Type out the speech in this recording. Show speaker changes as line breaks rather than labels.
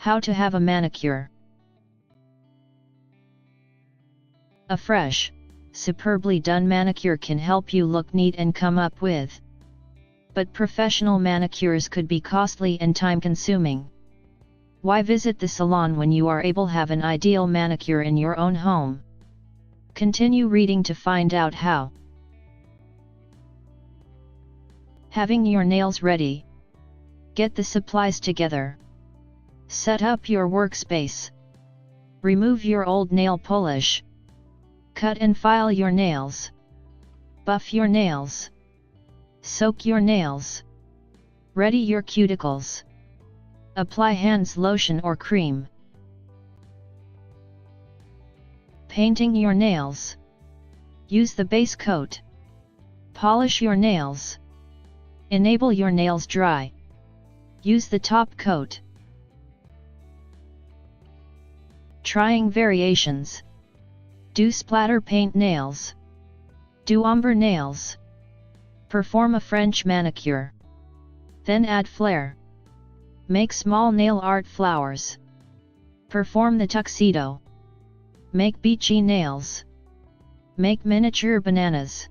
How to have a manicure. A fresh, superbly done manicure can help you look neat and come up with. But professional manicures could be costly and time-consuming. Why visit the salon when you are able to have an ideal manicure in your own home? Continue reading to find out how. Having your nails ready. Get the supplies together. Set up your workspace. Remove your old nail polish. Cut and file your nails. Buff your nails. Soak your nails. Ready your cuticles. Apply hands lotion or cream. Painting your nails. Use the base coat. Polish your nails. Enable your nails dry. Use the top coat. Trying variations. Do splatter paint nails. Do ombre nails. Perform a French manicure. Then add flair. Make small nail art flowers. Perform the tuxedo. Make beachy nails. Make miniature bananas.